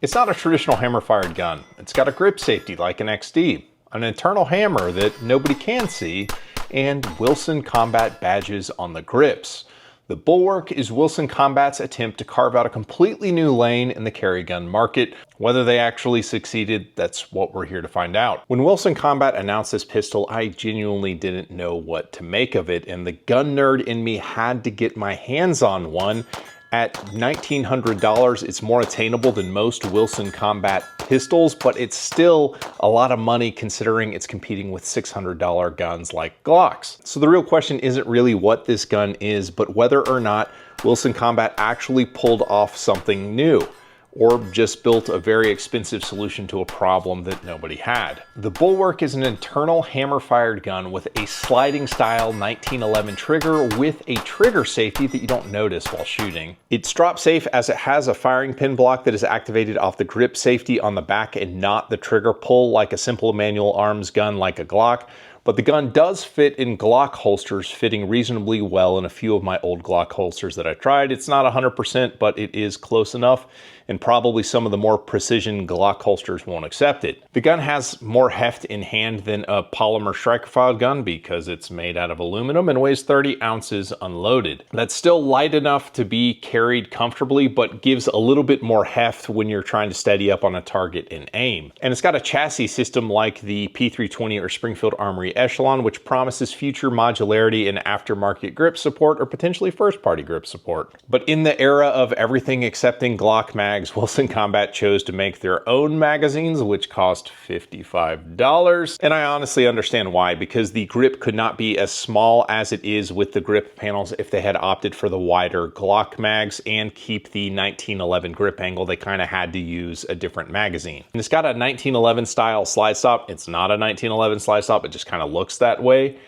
It's not a traditional hammer-fired gun. It's got a grip safety like an XD, an internal hammer that nobody can see, and Wilson Combat badges on the grips. The Bulwark is Wilson Combat's attempt to carve out a completely new lane in the carry gun market. Whether they actually succeeded, that's what we're here to find out. When Wilson Combat announced this pistol, I genuinely didn't know what to make of it, and the gun nerd in me had to get my hands on one. At $1,900, it's more attainable than most Wilson Combat pistols, but it's still a lot of money considering it's competing with $600 guns like Glocks. So the real question isn't really what this gun is, but whether or not Wilson Combat actually pulled off something new, or just built a very expensive solution to a problem that nobody had. The Bulwark is an internal hammer-fired gun with a sliding style 1911 trigger with a trigger safety that you don't notice while shooting. It's drop safe as it has a firing pin block that is activated off the grip safety on the back and not the trigger pull like a simple manual arms gun like a Glock. But the gun does fit in Glock holsters, fitting reasonably well in a few of my old Glock holsters that I tried. It's not 100%, but it is close enough, and probably some of the more precision Glock holsters won't accept it. The gun has more heft in hand than a polymer striker file gun because it's made out of aluminum and weighs 30 ounces unloaded. That's still light enough to be carried comfortably, but gives a little bit more heft when you're trying to steady up on a target and aim. And it's got a chassis system like the P320 or Springfield Armory Echelon, which promises future modularity and aftermarket grip support or potentially first-party grip support. But in the era of everything excepting Glock mags, Wilson Combat chose to make their own magazines, which cost $55. And I honestly understand why, because the grip could not be as small as it is with the grip panels if they had opted for the wider Glock mags and keep the 1911 grip angle. They kind of had to use a different magazine. And it's got a 1911 style slide stop. It's not a 1911 slide stop, it just kind of looks that way.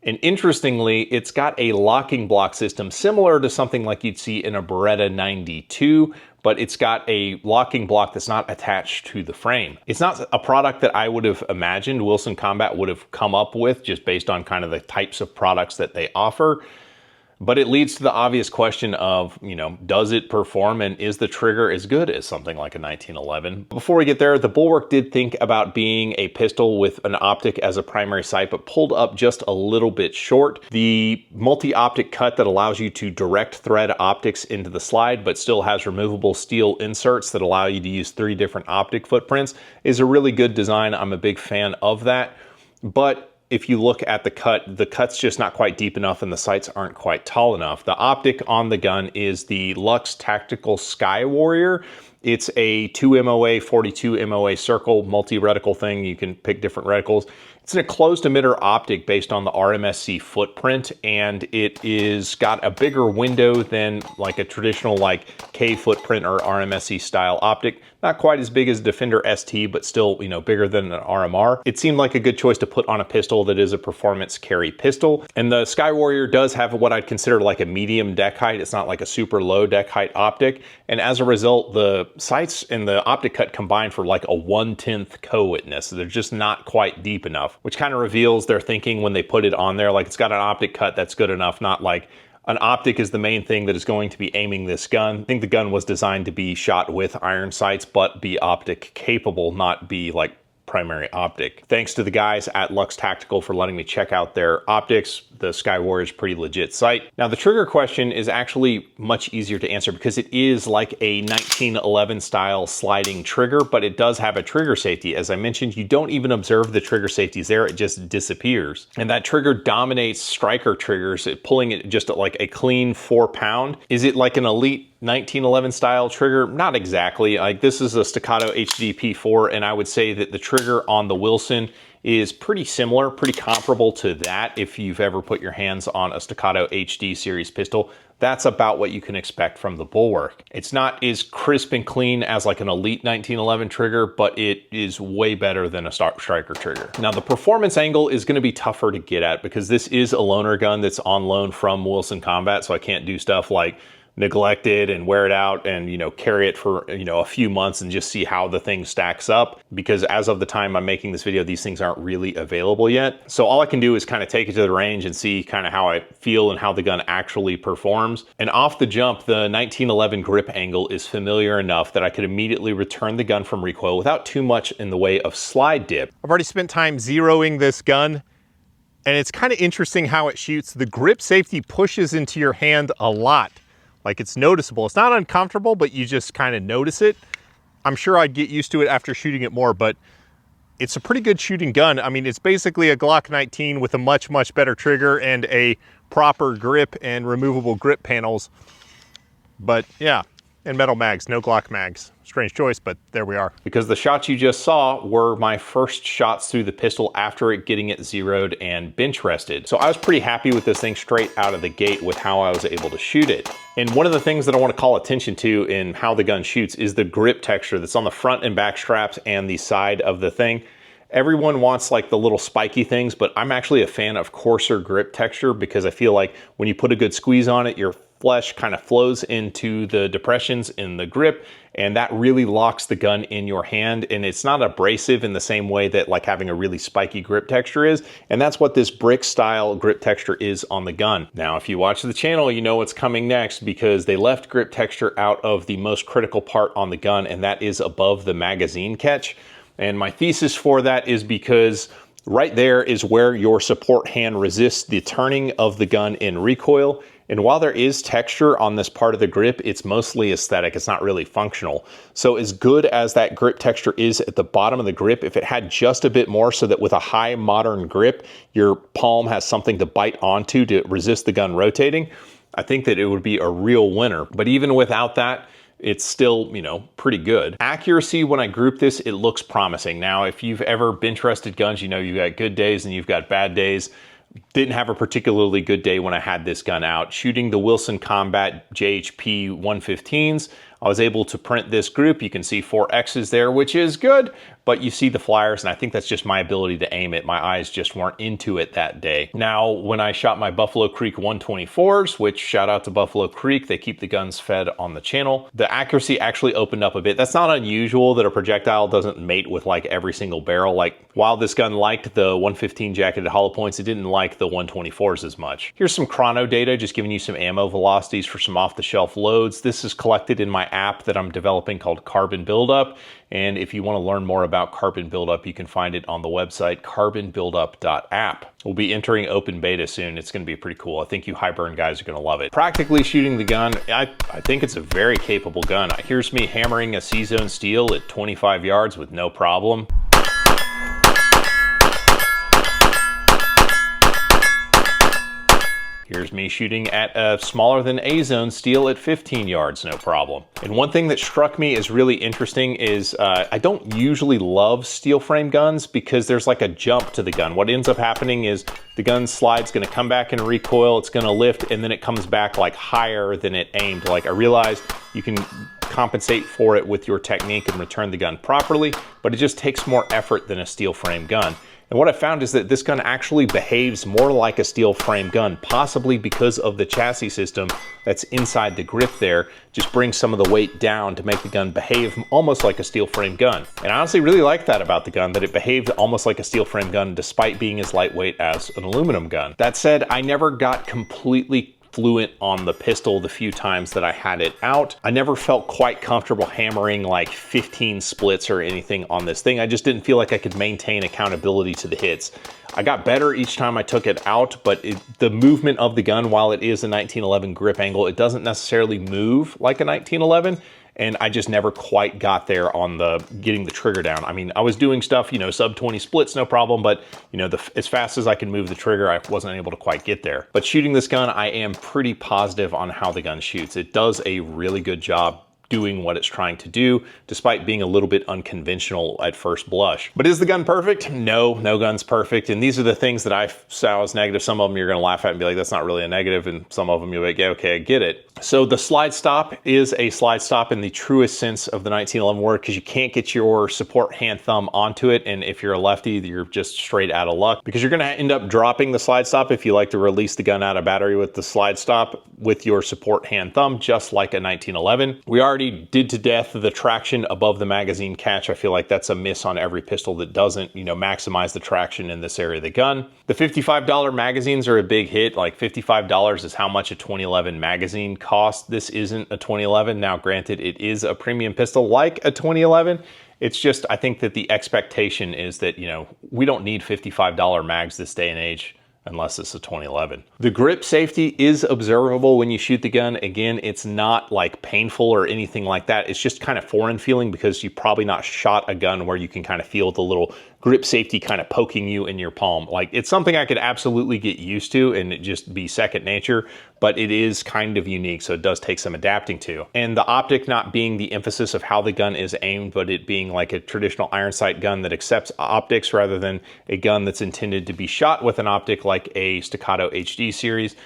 And interestingly, it's got a locking block system similar to something like you'd see in a Beretta 92, but it's got a locking block that's not attached to the frame. It's not a product that I would have imagined Wilson Combat would have come up with just based on kind of the types of products that they offer. But it leads to the obvious question of, does it perform and is the trigger as good as something like a 1911? Before we get there, the Bulwark did think about being a pistol with an optic as a primary sight, but pulled up just a little bit short. The multi-optic cut that allows you to direct thread optics into the slide, but still has removable steel inserts that allow you to use 3 different optic footprints is a really good design. I'm a big fan of that. But if you look at the cut's just not quite deep enough and the sights aren't quite tall enough. The optic on the gun is the Lux Tactical Sky Warrior. It's a 2 MOA, 42 MOA circle multi-reticle thing. You can pick different reticles. It's in a closed emitter optic based on the RMSC footprint, and it is got a bigger window than like a traditional like K footprint or RMSC style optic. Not quite as big as Defender ST, but still, bigger than an RMR. It seemed like a good choice to put on a pistol that is a performance carry pistol. And the Sky Warrior does have what I'd consider like a medium deck height. It's not like a super low deck height optic. And as a result, the sights and the optic cut combine for like a 1/10 co-witness. So they're just not quite deep enough, which kind of reveals their thinking when they put it on there. Like it's got an optic cut that's good enough, not like an optic is the main thing that is going to be aiming this gun. I think the gun was designed to be shot with iron sights, but be optic capable, not be like primary optic. Thanks to the guys at Lux Tactical for letting me check out their optics. The Sky Warrior is a pretty legit sight. Now the trigger question is actually much easier to answer because it is like a 1911 style sliding trigger, but it does have a trigger safety. As I mentioned, you don't even observe the trigger safeties there, it just disappears. And that trigger dominates striker triggers, pulling it just like a clean 4-pound. Is it like an elite 1911 style trigger? Not exactly. Like this is a Staccato HD P4, and I would say that the trigger on the Wilson is pretty similar, pretty comparable to that. If you've ever put your hands on a Staccato HD series pistol, that's about what you can expect from the Bulwark. It's not as crisp and clean as like an elite 1911 trigger, but it is way better than a striker trigger. Now the performance angle is gonna be tougher to get at because this is a loaner gun that's on loan from Wilson Combat, so I can't do stuff like neglect it and wear it out and, you know, carry it for, you know, a few months and just see how the thing stacks up, because as of the time I'm making this video, these things aren't really available yet. So all I can do is kind of take it to the range and see kind of how I feel and how the gun actually performs. And off the jump, the 1911 grip angle is familiar enough that I could immediately return the gun from recoil without too much in the way of slide dip. I've already spent time zeroing this gun, and it's kind of interesting how it shoots. The grip safety pushes into your hand a lot. Like, it's noticeable. It's not uncomfortable, but you just kind of notice it. I'm sure I'd get used to it after shooting it more, but it's a pretty good shooting gun. I mean, it's basically a Glock 19 with a much, much better trigger and a proper grip and removable grip panels. But yeah, and metal mags, no Glock mags. Strange choice, but there we are. Because the shots you just saw were my first shots through the pistol after it getting it zeroed and bench rested. So I was pretty happy with this thing straight out of the gate with how I was able to shoot it. And one of the things that I want to call attention to in how the gun shoots is the grip texture that's on the front and back straps and the side of the thing. Everyone wants like the little spiky things, but I'm actually a fan of coarser grip texture because I feel like when you put a good squeeze on it, your flesh kind of flows into the depressions in the grip, and that really locks the gun in your hand, and it's not abrasive in the same way that like having a really spiky grip texture is, and that's what this brick style grip texture is on the gun. Now, if you watch the channel, you know what's coming next, because they left grip texture out of the most critical part on the gun, and that is above the magazine catch. And my thesis for that is because right there is where your support hand resists the turning of the gun in recoil. And while there is texture on this part of the grip, it's mostly aesthetic. It's not really functional. So as good as that grip texture is at the bottom of the grip, if it had just a bit more so that with a high modern grip, your palm has something to bite onto to resist the gun rotating, I think that it would be a real winner. But even without that, it's still, you know, pretty good. Accuracy, when I group this, it looks promising. Now, if you've ever bench rested guns, you know you've got good days and you've got bad days. Didn't have a particularly good day when I had this gun out. Shooting the Wilson Combat JHP 115s, I was able to print this group. You can see 4 X's there, which is good, but you see the flyers, and I think that's just my ability to aim it. My eyes just weren't into it that day. Now, when I shot my Buffalo Creek 124s, which shout out to Buffalo Creek, they keep the guns fed on the channel, the accuracy actually opened up a bit. That's not unusual that a projectile doesn't mate with like every single barrel. Like, while this gun liked the 115 jacketed hollow points, it didn't like the 124s as much. Here's some chrono data, just giving you some ammo velocities for some off-the-shelf loads. This is collected in my app that I'm developing called Carbon Buildup. And if you want to learn more about Carbon Buildup, you can find it on the website carbonbuildup.app. We'll be entering open beta soon. It's going to be pretty cool. I think you high burn guys are going to love it. Practically shooting the gun, I think it's a very capable gun. Here's me hammering a C-zone steel at 25 yards with no problem. Here's me shooting at a smaller than A-zone steel at 15 yards, no problem. And one thing that struck me as really interesting is I don't usually love steel frame guns because there's like a jump to the gun. What ends up happening is the gun slide's gonna come back in recoil, it's gonna lift, and then it comes back like higher than it aimed. Like, I realized you can compensate for it with your technique and return the gun properly, but it just takes more effort than a steel frame gun. And what I found is that this gun actually behaves more like a steel frame gun, possibly because of the chassis system that's inside the grip there, just brings some of the weight down to make the gun behave almost like a steel frame gun. And I honestly really like that about the gun, that it behaved almost like a steel frame gun despite being as lightweight as an aluminum gun. That said, I never got completely fluent on the pistol the few times that I had it out. I never felt quite comfortable hammering like 15 splits or anything on this thing. I just didn't feel like I could maintain accountability to the hits. I got better each time I took it out, but the movement of the gun, while it is a 1911 grip angle, it doesn't necessarily move like a 1911. And I just never quite got there on the getting the trigger down. I mean, I was doing stuff, you know, sub 20 splits, no problem, but you know, as fast as I can move the trigger, I wasn't able to quite get there. But shooting this gun, I am pretty positive on how the gun shoots. It does a really good job doing what it's trying to do, despite being a little bit unconventional at first blush. But is the gun perfect? No, no gun's perfect. And these are the things that I saw as negative. Some of them you're gonna laugh at and be like, that's not really a negative. And some of them you'll be like, yeah, okay, I get it. So the slide stop is a slide stop in the truest sense of the 1911 word, because you can't get your support hand thumb onto it. And if you're a lefty, you're just straight out of luck, because you're gonna end up dropping the slide stop if you like to release the gun out of battery with the slide stop with your support hand thumb, just like a 1911. We already did to death the traction above the magazine catch. I feel like that's a miss on every pistol that doesn't, maximize the traction in this area of the gun. The $55 magazines are a big hit. Like $55 is how much a 2011 magazine costs. This isn't a 2011. Now, granted, it is a premium pistol like a 2011. It's just, I think that the expectation is that, we don't need $55 mags this day and age, unless it's a 2011. The grip safety is observable when you shoot the gun. Again, it's not like painful or anything like that. It's just kind of foreign feeling, because you probably not shot a gun where you can kind of feel the little grip safety kind of poking you in your palm. Like, it's something I could absolutely get used to and it just be second nature, but it is kind of unique, so it does take some adapting to. And the optic not being the emphasis of how the gun is aimed, but it being like a traditional iron sight gun that accepts optics rather than a gun that's intended to be shot with an optic like a Staccato HD series.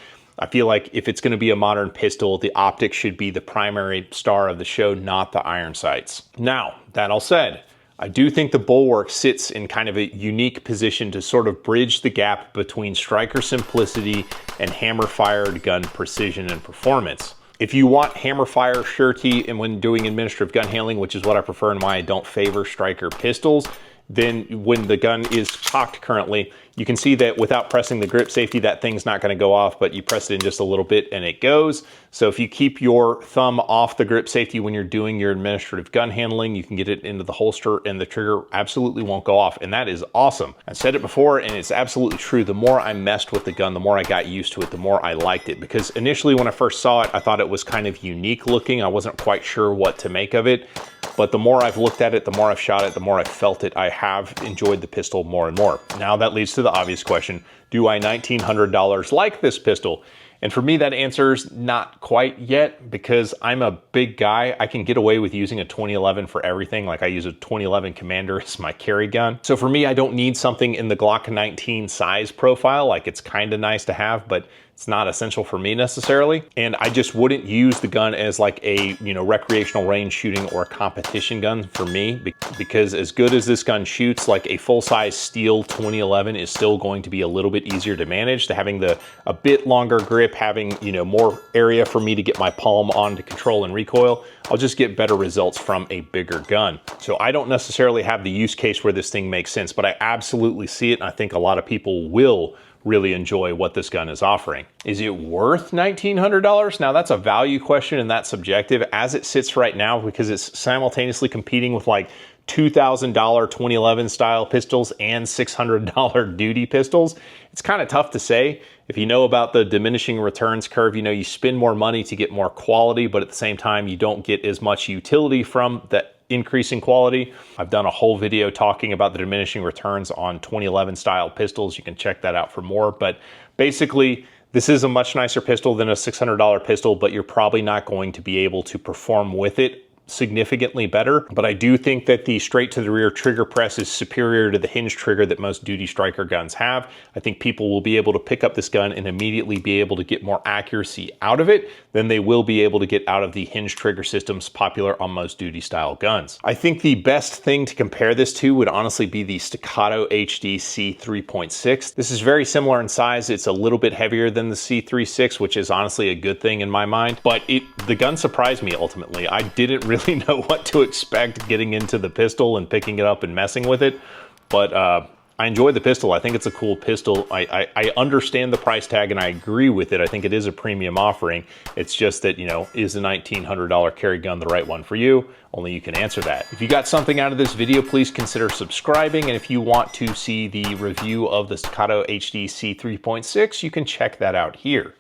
I feel like if it's going to be a modern pistol, the optic should be the primary star of the show, not the iron sights. Now, that all said, I do think the Bulwark sits in kind of a unique position to sort of bridge the gap between striker simplicity and hammer-fired gun precision and performance. If you want hammer-fire surety and when doing administrative gun handling, which is what I prefer and why I don't favor striker pistols, then when the gun is cocked currently, you can see that without pressing the grip safety, that thing's not going to go off, but you press it in just a little bit and it goes. So if you keep your thumb off the grip safety when you're doing your administrative gun handling, you can get it into the holster and the trigger absolutely won't go off. And that is awesome. I said it before and it's absolutely true. The more I messed with the gun, the more I got used to it, the more I liked it. Because initially when I first saw it, I thought it was kind of unique looking. I wasn't quite sure what to make of it. But the more I've looked at it, the more I've shot it, the more I've felt it, I have enjoyed the pistol more and more. Now that leads to the obvious question, do I $1,900 like this pistol? And for me, that answer's not quite yet, because I'm a big guy. I can get away with using a 2011 for everything. Like I use a 2011 Commander as my carry gun. So for me, I don't need something in the Glock 19 size profile. Like it's kind of nice to have, but it's not essential for me necessarily. And I just wouldn't use the gun as like a, recreational range shooting or competition gun for me, because as good as this gun shoots, like a full-size steel 2011 is still going to be a little bit easier to manage, to having a bit longer grip, having, more area for me to get my palm on to control and recoil. I'll just get better results from a bigger gun. So I don't necessarily have the use case where this thing makes sense, but I absolutely see it. And I think a lot of people will really enjoy what this gun is offering. Is it worth $1,900? Now that's a value question and that's subjective as it sits right now, because it's simultaneously competing with like $2,000 2011 style pistols and $600 duty pistols. It's kind of tough to say. If you know about the diminishing returns curve, you spend more money to get more quality, but at the same time, you don't get as much utility from that increasing quality. I've done a whole video talking about the diminishing returns on 2011 style pistols. You can check that out for more, but basically this is a much nicer pistol than a $600 pistol, but you're probably not going to be able to perform with it significantly better. But I do think that the straight to the rear trigger press is superior to the hinge trigger that most duty striker guns have. I think people will be able to pick up this gun and immediately be able to get more accuracy out of it than they will be able to get out of the hinge trigger systems popular on most duty style guns. I think the best thing to compare this to would honestly be the Staccato HD C3.6. This is very similar in size. It's a little bit heavier than the C3.6, which is honestly a good thing in my mind, but the gun surprised me ultimately. I didn't really know what to expect getting into the pistol and picking it up and messing with it, but I enjoy the pistol. I think it's a cool pistol. I understand the price tag and I agree with it. I think it is a premium offering. It's just that, is a $1,900 carry gun the right one for you? Only you can answer that. If you got something out of this video, please consider subscribing. And if you want to see the review of the Staccato HD C3.6, you can check that out here.